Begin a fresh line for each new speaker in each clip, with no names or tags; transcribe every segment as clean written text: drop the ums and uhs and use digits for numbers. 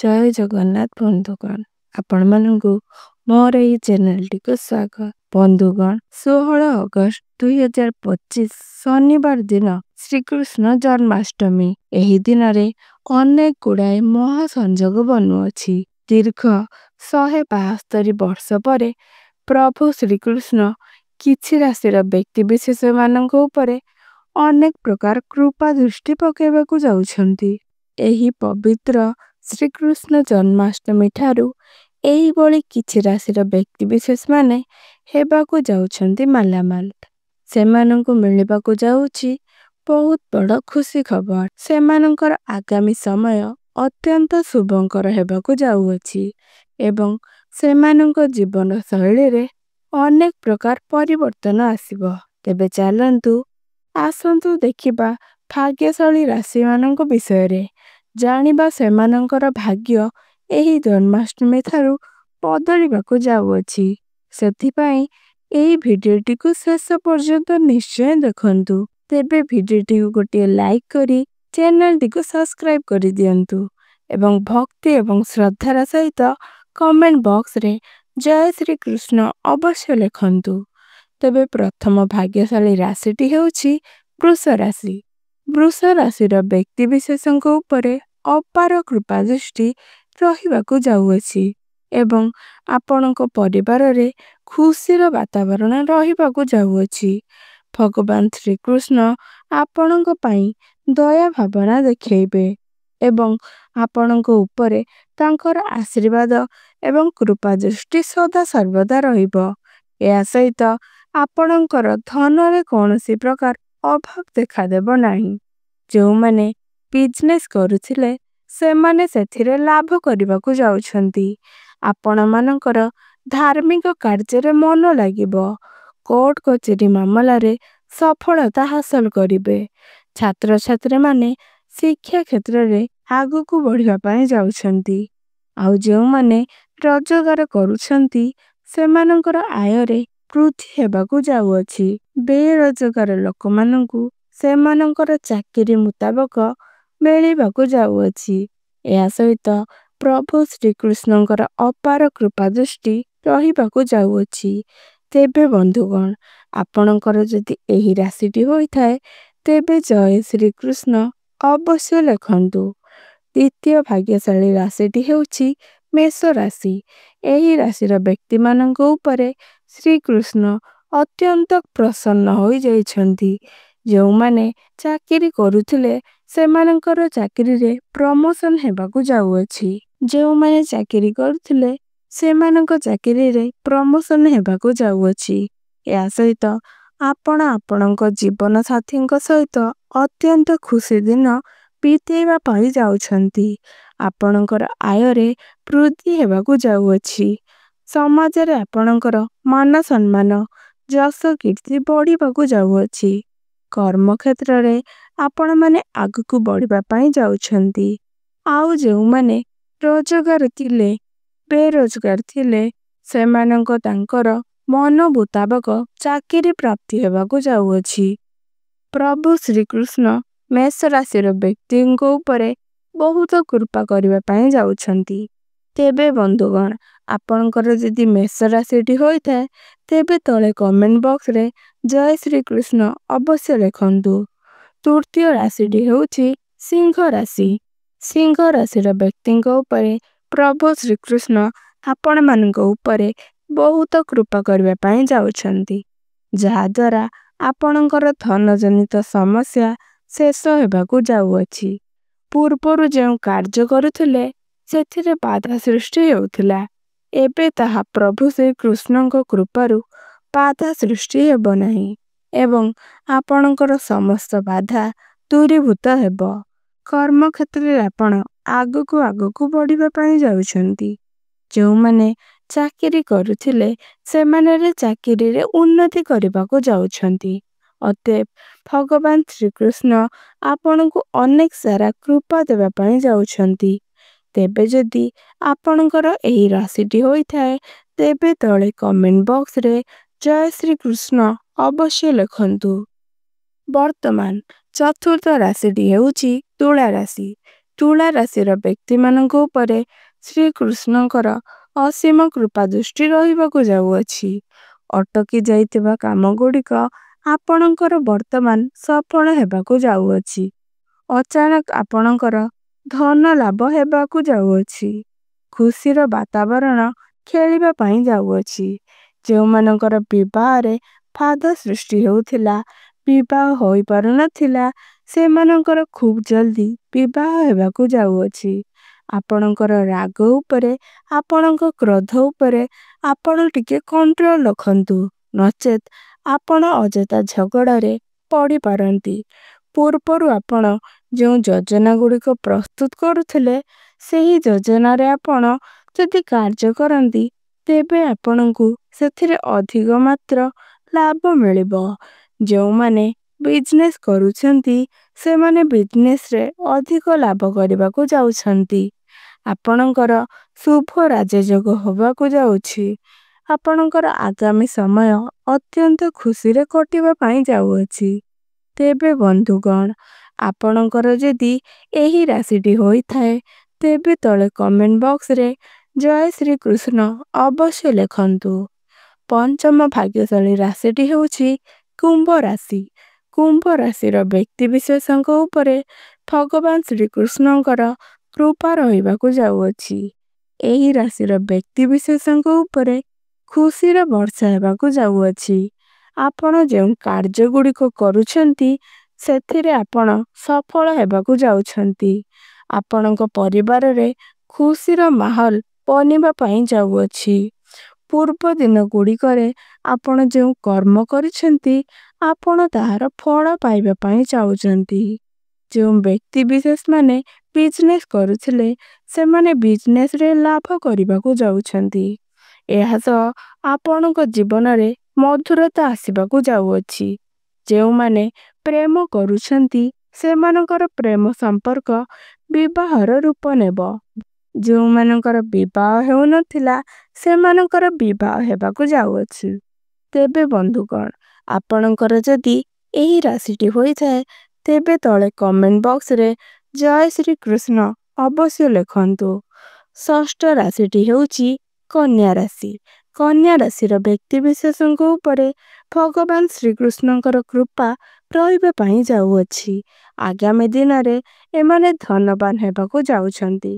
जय जगन्नाथ बंधुगण आपण मानू मोर ये चैनल टी को स्वागत। बंधुगण 16 अगस्त 2025 शनिवार दिन श्रीकृष्ण जन्माष्टमी। एही दिन रे अनेक गुड़ाए महासंजोग बनुअछि। दीर्घ 172 वर्ष पर प्रभु श्रीकृष्ण किछि राशि व्यक्ति विशेष मानक उपरे अनेक प्रकार कृपा दृष्टि पकेबाकू जाउछंती। एही पवित्र श्रीकृष्ण जन्माष्टमी ठारू एही बळी किछि राशिर व्यक्ति विशेष माने हेबाकू जाउछंती मालामाल। सेमानंकु मिलिबाकू जाउछि बहुत बड़ खुशी खबर। सेमानंकर आगामी समय अत्यंत शुभंकर हेबाकू जाउछि एवं सेमानंक जीवन शैली रे अनेक प्रकार परिवर्तन आसीबो। तेबे चलंतु आसंतु देखिबा भाग्यशाली राशि मानक विषय रे जानिबा सेमानंकर भाग्य एही जन्माष्टमी थारू बदलिबाकू जाउछि। सेथिपाई एही भिडियोटी को शेष पर्यंत निश्चय देखंतु। तेबे भिडियोटी को गोटे लाइक करी चैनल टी को सब्सक्राइब करी दियंतु एवं भक्ति एवं श्रद्धार सहित कमेंट बॉक्स रे जय श्री कृष्ण अवश्य लिखंतु। तेबे प्रथम भाग्यशाली राशिटी हेउछि वृष राशि। वृष राशिर व्यक्ति विशेषଙ୍କ उपरे अपार कृपा दृष्टि रहिबाकू जाउछि एवं आपणक परिवार रे खुशीर वातावरण रहिबाकू जाउछि। भगवान श्रीकृष्ण आपणक पई दया भावना देखैबे एवं आपणक उपरे तांकर आशीर्वाद एवं कृपा दृष्टि सदा सर्वदा रहिबो। या सहित आपणकर धन रे कोनोसी प्रकार अभाव देखा देबो नाही। जो माने बिजनेस करुथिले से माने सेथिरे लाभ करिबाकू जाउछंती। आपण मानकर धार्मिक कार्य रे मन लागिबो। कोर्ट कचेरी मामला रे सफलता हासिल करिबे। छात्र छात्री माने शिक्षा क्षेत्र रे आगु को बढ़िया पाए जाउछंती। आउ जो माने रोजगार करुछंती से मानकर आय रे वृद्धि हेबाकू जाउछि। बेरोजगार लोक माननकु से मानकर चाकरी मुताबक मिलिबाकू जाउछि। या सहित प्रभु श्रीकृष्णଙ୍କର अपार कृपा दृष्टि रहिबाकू जाउछि। तेबे बंधुगण आपणकर जदि एही राशिटी होइथाय तेबे जय श्रीकृष्ण अवश्य लिखंतु। द्वितीय भाग्यशाली राशिटी हेउछि मेष राशि। एही राशिर व्यक्ति मानक उपरे श्रीकृष्ण अत्यंत प्रसन्न होई जाइछंती। जो माने चाकरी करुथिले सेमानकर चाकरी रे प्रमोशन हेबाकू जाउछि। जो माने चाकरी करुथिले सेमानक चाकरी रे प्रमोशन हेबाकू जाउछि। या सहित आपण आपणक जीवन साथीଙ୍କ सहित अत्यंत खुशी दिन बीतेबा पाई जाउछंती। आपणकर आय रे वृद्धि हेबाकू जाउछि। समाज रे आपणकर मान सम्मान जस कीर्ति बढ़िबाकू जाउछि। कर्म क्षेत्र रे आपण माने आगु बढ़िबा पाई जाउछंती। आउ जो माने रोजगार थिले बेरोजगार थिले सेमानंक तांकर मन मुताबक चाकरी प्राप्ति हेबाकू जाउछि। प्रभु श्रीकृष्ण मेष राशिर व्यक्तिଙ୍କ उपरे बहुत कृपा करिबा पाई जाउछंती। तेबे बंधुगण आपणकर जदि मेष राशिटी होइथाय तेबे तळे कमेंट बॉक्स रे जय श्री कृष्ण अवश्य लिखंतु। तृतीय राशिटी हेउछि सिंह राशि। सिंह राशिर व्यक्तिଙ୍କ उपरे प्रभु श्रीकृष्ण आपण मानक उपरे बहुत कृपा करिबा पाई जाउछंती। जहा द्वारा आपणकर धन जनित समस्या शेष हेबाकू जाउछि। पूर्वरु जे कार्य करुथिले सेथिरे बाधा सृष्टि हेउथिला एबे ताहा प्रभु श्रीकृष्णଙ୍କ कृपारु बाधा सृष्टि हेबो नाही एवं आपणकर समस्त बाधा दूरीभूत हेबो। कर्म क्षेत्र रे आपण आगु को बढ़िबा पाई जाउछंती। जो माने चाकरी करुथिले से माने रे चाकरी रे उन्नति करिबाकू जाउछंती। अतएव भगवान श्रीकृष्ण आपणकु अनेक सारा कृपा देबा पाई जाउछंती। तेबे जदि आपणकर एही राशिटी होइथाय तेबे तळे कमेंट बॉक्स रे जय श्री कृष्ण अवश्य लिखंतु। वर्तमान चतुर्थ राशिटी हेउछि तुला राशि। ତୁଳା ରାଶିର ବ୍ୟକ୍ତିମାନଙ୍କ ଉପରେ ଶ୍ରୀକୃଷ୍ଣଙ୍କର ଅସୀମ କୃପା ଦୃଷ୍ଟି ରହିବାକୁ ଯାଉଅଛି। ଅଟକି ଯାଇଥିବା କାମଗୁଡ଼ିକ ଆପଣଙ୍କର ବର୍ତ୍ତମାନ ସଫଳ ହେବାକୁ ଯାଉଅଛି। ଅଚାନକ ଆପଣଙ୍କର ଧନ ଲାଭ ହେବାକୁ ଯାଉଅଛି। ଖୁସିର ବାତାବରଣ ଖେଳିବା ପାଇଁ ଯାଉଅଛି। ଯେଉଁମାନଙ୍କର ବିବାହରେ ବାଧା ସୃଷ୍ଟି ହେଉଥିଲା, ବିବାହ ହୋଇପାରୁନଥିଲା, ସେମାନଙ୍କର ଖୁବ୍ ଜଲ୍ଦି ବିବାହ ହେବାକୁ ଯାଉଅଛି। ଆପଣଙ୍କର ରାଗ ଉପରେ, ଆପଣଙ୍କ କ୍ରୋଧ ଉପରେ ଆପଣ ଟିକେ କଣ୍ଟ୍ରୋଲ ରଖନ୍ତୁ, ନଚେତ୍ ଆପଣ ଅଯଥା ଝଗଡ଼ାରେ ପଡ଼ିପାରନ୍ତି। ପୂର୍ବରୁ ଆପଣ ଯେଉଁ ଯୋଜନା ଗୁଡ଼ିକ ପ୍ରସ୍ତୁତ କରୁଥିଲେ, ସେହି ଯୋଜନାରେ ଆପଣ ଯଦି କାର୍ଯ୍ୟ କରନ୍ତି, ତେବେ ଆପଣଙ୍କୁ ସେଥିରେ ଅଧିକ ମାତ୍ର ଲାଭ ମିଳିବ। ଯେଉଁମାନେ ବିଜନେସ୍ କରୁଛନ୍ତି, ସେମାନେ ବିଜନେସ୍ରେ ଅଧିକ ଲାଭ କରିବାକୁ ଯାଉଛନ୍ତି। ଆପଣଙ୍କର ଶୁଭ ରାଜଯୋଗ ହେବାକୁ ଯାଉଛି। ଆପଣଙ୍କର ଆଗାମୀ ସମୟ ଅତ୍ୟନ୍ତ ଖୁସିରେ କଟିବା ପାଇଁ ଯାଉଅଛି। ତେବେ ବନ୍ଧୁଗଣ, ଆପଣଙ୍କର ଯଦି ଏହି ରାଶିଟି ହୋଇଥାଏ, ତେବେ ତଳେ କମେଣ୍ଟ ବକ୍ସରେ ଜୟ ଶ୍ରୀକୃଷ୍ଣ ଅବଶ୍ୟ ଲେଖନ୍ତୁ। ପଞ୍ଚମ ଭାଗ୍ୟଶାଳୀ ରାଶିଟି ହେଉଛି କୁମ୍ଭ ରାଶି। କୁମ୍ଭ ରାଶିର ବ୍ୟକ୍ତିବିଶେଷଙ୍କ ଉପରେ ଭଗବାନ ଶ୍ରୀକୃଷ୍ଣଙ୍କର କୃପା ରହିବାକୁ ଯାଉଅଛି। ଏହି ରାଶିର ବ୍ୟକ୍ତିବିଶେଷଙ୍କ ଉପରେ ଖୁସିର ବର୍ଷା ହେବାକୁ ଯାଉଅଛି। ଆପଣ ଯେଉଁ କାର୍ଯ୍ୟଗୁଡ଼ିକ କରୁଛନ୍ତି, ସେଥିରେ ଆପଣ ସଫଳ ହେବାକୁ ଯାଉଛନ୍ତି। ଆପଣଙ୍କ ପରିବାରରେ ଖୁସିର ମାହୋଲ ବନିବା ପାଇଁ ଯାଉଅଛି। ପୂର୍ବ ଦିନ ଗୁଡ଼ିକରେ ଆପଣ ଯେଉଁ କର୍ମ କରିଛନ୍ତି, ଆପଣ ତାହାର ଫଳ ପାଇବା ପାଇଁ ଚାହୁଁଛନ୍ତି। ଯେଉଁ ବ୍ୟକ୍ତିବିଶେଷମାନେ ବିଜନେସ୍ କରୁଥିଲେ, ସେମାନେ ବିଜନେସ୍ରେ ଲାଭ କରିବାକୁ ଯାଉଛନ୍ତି। ଏହା ସହ ଆପଣଙ୍କ ଜୀବନରେ ମଧୁରତା ଆସିବାକୁ ଯାଉଅଛି। ଯେଉଁମାନେ ପ୍ରେମ କରୁଛନ୍ତି, ସେମାନଙ୍କର ପ୍ରେମ ସମ୍ପର୍କ ବିବାହର ରୂପ ନେବ। ଯେଉଁମାନଙ୍କର ବିବାହ ହେଉନଥିଲା, ସେମାନଙ୍କର ବିବାହ ହେବାକୁ ଯାଉଅଛି। ତେବେ ବନ୍ଧୁଗଣ, ଆପଣଙ୍କର ଯଦି ଏହି ରାଶିଟି ହୋଇଥାଏ, ତେବେ ତଳେ କମେଣ୍ଟ ବକ୍ସରେ ଜୟ ଶ୍ରୀକୃଷ୍ଣ ଅବଶ୍ୟ ଲେଖନ୍ତୁ। ଷଷ୍ଠ ରାଶିଟି ହେଉଛି କନ୍ୟା ରାଶି। କନ୍ୟା ରାଶିର ବ୍ୟକ୍ତିବିଶେଷଙ୍କ ଉପରେ ଭଗବାନ ଶ୍ରୀକୃଷ୍ଣଙ୍କର କୃପା ରହିବା ପାଇଁ ଯାଉଅଛି। ଆଗାମୀ ଦିନରେ ଏମାନେ ଧନବାନ ହେବାକୁ ଯାଉଛନ୍ତି।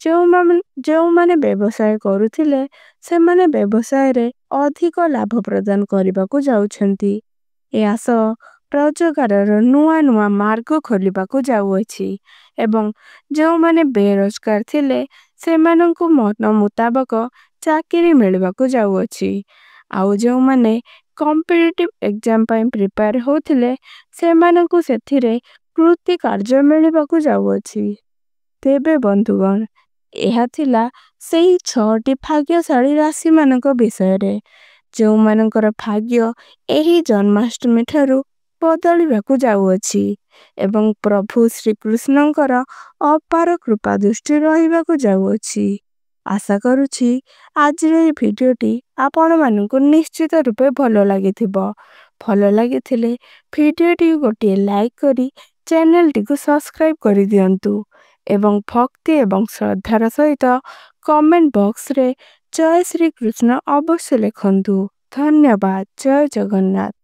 ଯେଉଁମାନେ ବ୍ୟବସାୟ କରୁଥିଲେ, ସେମାନେ ବ୍ୟବସାୟରେ ଅଧିକ ଲାଭ ପ୍ରଦାନ କରିବାକୁ ଯାଉଛନ୍ତି। ଏହା ସହ ରୋଜଗାରର ନୂଆ ନୂଆ ମାର୍ଗ ଖୋଲିବାକୁ ଯାଉଅଛି ଏବଂ ଯେଉଁମାନେ ବେରୋଜଗାର ଥିଲେ, ସେମାନଙ୍କୁ ମନ ମୁତାବକ ଚାକିରି ମିଳିବାକୁ ଯାଉଅଛି। ଆଉ ଯେଉଁମାନେ କମ୍ପିଟିଟିଭ୍ ଏକ୍ଜାମ୍ ପାଇଁ ପ୍ରିପେୟାର ହେଉଥିଲେ, ସେମାନଙ୍କୁ ସେଥିରେ କୃତି କାର୍ଯ୍ୟ ମିଳିବାକୁ ଯାଉଅଛି। ତେବେ ବନ୍ଧୁଗଣ, ଏହା ଥିଲା ସେହି 6ଟି ଭାଗ୍ୟଶାଳୀ ରାଶିମାନଙ୍କ ବିଷୟରେ, ଯେଉଁମାନଙ୍କର ଭାଗ୍ୟ ଏହି ଜନ୍ମାଷ୍ଟମୀ ଠାରୁ ବଦଳିବାକୁ ଯାଉଅଛି ଏବଂ ପ୍ରଭୁ ଶ୍ରୀକୃଷ୍ଣଙ୍କର ଅପାର କୃପା ଦୃଷ୍ଟି ରହିବାକୁ ଯାଉଅଛି। ଆଶା କରୁଛି ଆଜିର ଏହି ଭିଡ଼ିଓଟି ଆପଣମାନଙ୍କୁ ନିଶ୍ଚିତ ରୂପେ ଭଲ ଲାଗିଥିବ। ଭଲ ଲାଗିଥିଲେ ଭିଡ଼ିଓଟିକୁ ଗୋଟିଏ ଲାଇକ୍ କରି ଚ୍ୟାନେଲଟିକୁ ସବସ୍କ୍ରାଇବ୍ କରିଦିଅନ୍ତୁ ଏବଂ ଭକ୍ତି ଏବଂ ଶ୍ରଦ୍ଧାର ସହିତ କମେଣ୍ଟ ବକ୍ସରେ ଜୟ ଶ୍ରୀକୃଷ୍ଣ ଅବଶ୍ୟ ଲେଖନ୍ତୁ। ଧନ୍ୟବାଦ। ଜୟ ଜଗନ୍ନାଥ।